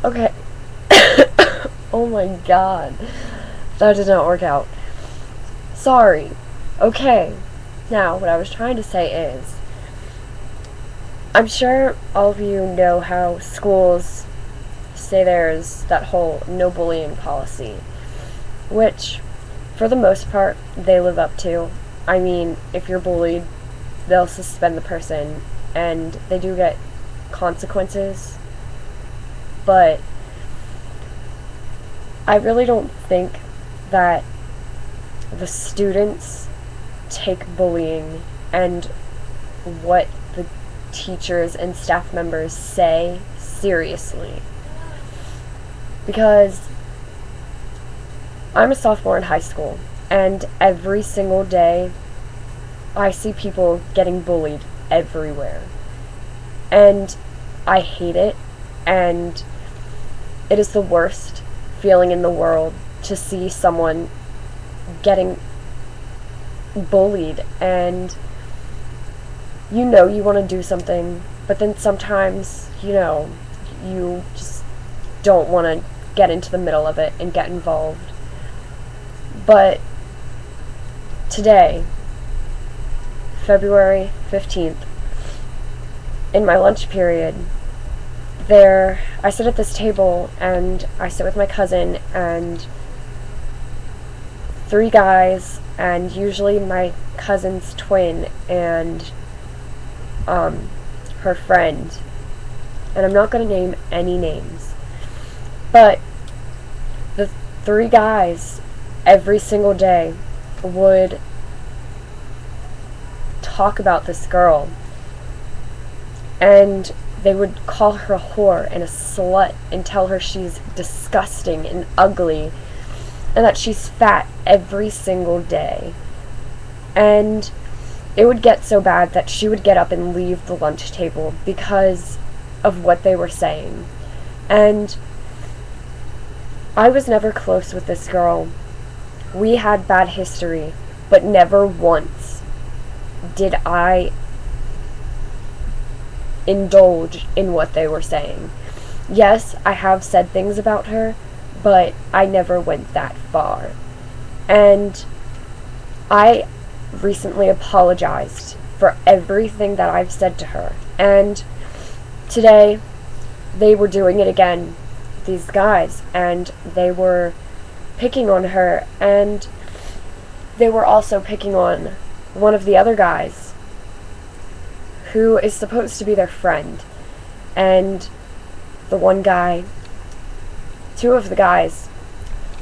Okay. Oh my god. That did not work out. Sorry. Okay. Now, what I was trying to say is, I'm sure all of you know how schools say there's that whole no bullying policy, which, for the most part, they live up to. I mean, if you're bullied, they'll suspend the person, and they do get consequences, but I really don't think that the students take bullying and what the teachers and staff members say seriously. Because I'm a sophomore in high school, and every single day I see people getting bullied everywhere. And I hate it, and it is the worst feeling in the world to see someone getting bullied, and you know you want to do something, but then sometimes, you just don't want to get into the middle of it and get involved. But today, February 15th, in my lunch period, I sit at this table, and I sit with my cousin and 3 guys, and usually my cousin's twin and her friend. And I'm not going to name any names, but the 3 guys every single day would talk about this girl, and they would call her a whore and a slut and tell her she's disgusting and ugly and that she's fat every single day. And it would get so bad that she would get up and leave the lunch table because of what they were saying. And I was never close with this girl. We had bad history, but never once did I indulge in what they were saying. Yes, I have said things about her, but I never went that far. And I recently apologized for everything that I've said to her. And today, they were doing it again, these guys, and they were picking on her, and they were also picking on one of the other guys who is supposed to be their friend. And the one guy, 2 of the guys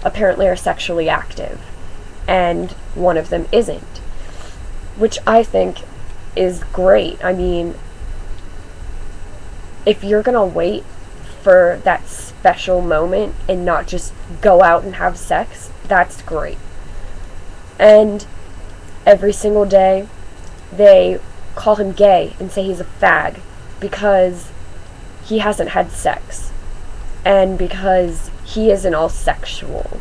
apparently are sexually active, and one of them isn't, which I think is great. I mean, if you're gonna wait for that special moment and not just go out and have sex, that's great. And every single day they call him gay and say he's a fag because he hasn't had sex and because he isn't all sexual.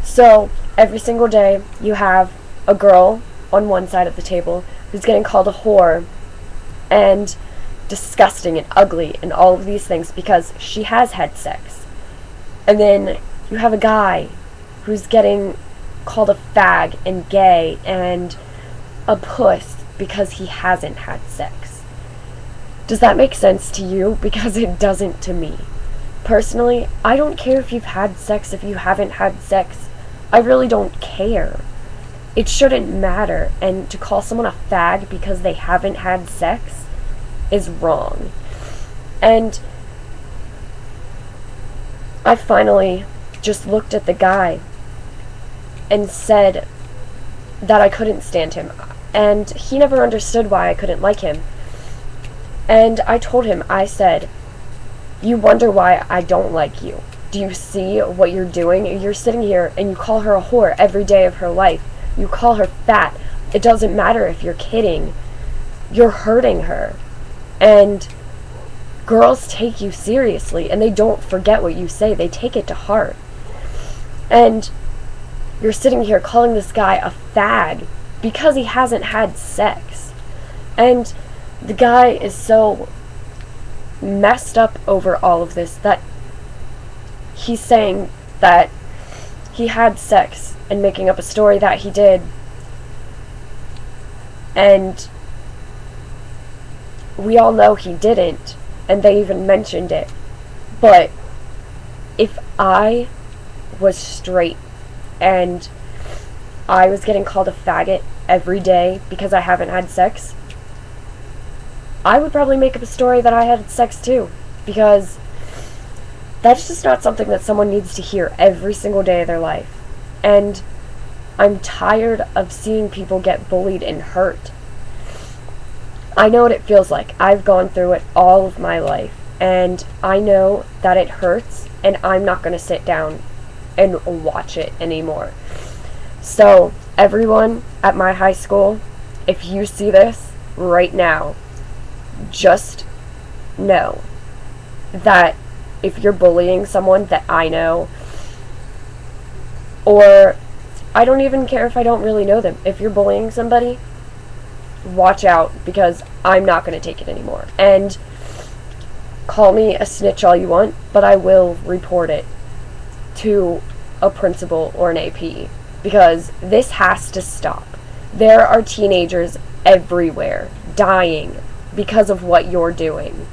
So every single day you have a girl on one side of the table who's getting called a whore and disgusting and ugly and all of these things because she has had sex. And then you have a guy who's getting called a fag and gay and a puss because he hasn't had sex. Does that make sense to you? Because it doesn't to me. Personally, I don't care if you've had sex, if you haven't had sex. I really don't care. It shouldn't matter, and to call someone a fag because they haven't had sex is wrong. And I finally just looked at the guy and said that I couldn't stand him. And he never understood why I couldn't like him. And I told him, I said, you wonder why I don't like you. Do you see what you're doing? You're sitting here and you call her a whore every day of her life. You call her fat. It doesn't matter if you're kidding. You're hurting her. And girls take you seriously, and they don't forget what you say. They take it to heart. And you're sitting here calling this guy a fag because he hasn't had sex. And the guy is so messed up over all of this that he's saying that he had sex and making up a story that he did. And we all know he didn't, and they even mentioned it. But if I was straight and I was getting called a faggot every day because I haven't had sex, I would probably make up a story that I had sex too, because that's just not something that someone needs to hear every single day of their life. And I'm tired of seeing people get bullied and hurt. I know what it feels like. I've gone through it all of my life, and I know that it hurts, and I'm not going to sit down and watch it anymore. So, everyone at my high school, if you see this right now, just know that if you're bullying someone that I know, or I don't even care if I don't really know them, if you're bullying somebody, watch out, because I'm not going to take it anymore. And call me a snitch all you want, but I will report it to a principal or an AP, because this has to stop. There are teenagers everywhere dying because of what you're doing.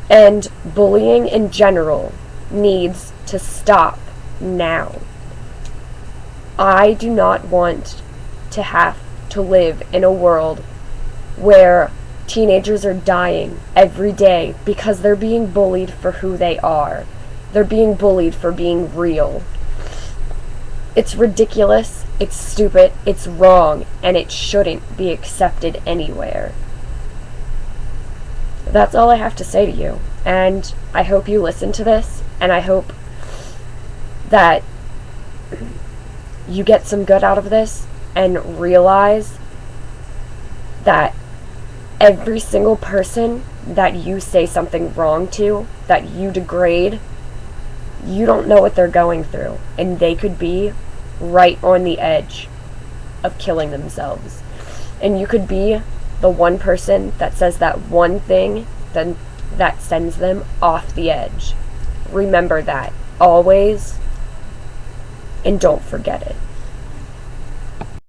And bullying in general needs to stop now. I do not want to have to live in a world where teenagers are dying every day because they're being bullied for who they are. They're being bullied for being real. It's ridiculous, it's stupid, it's wrong, and it shouldn't be accepted anywhere. That's all I have to say to you, and I hope you listen to this, and I hope that you get some good out of this and realize that every single person that you say something wrong to, that you degrade, you don't know what they're going through, and they could be right on the edge of killing themselves. And you could be the one person that says that one thing then that sends them off the edge. Remember that always, and don't forget it.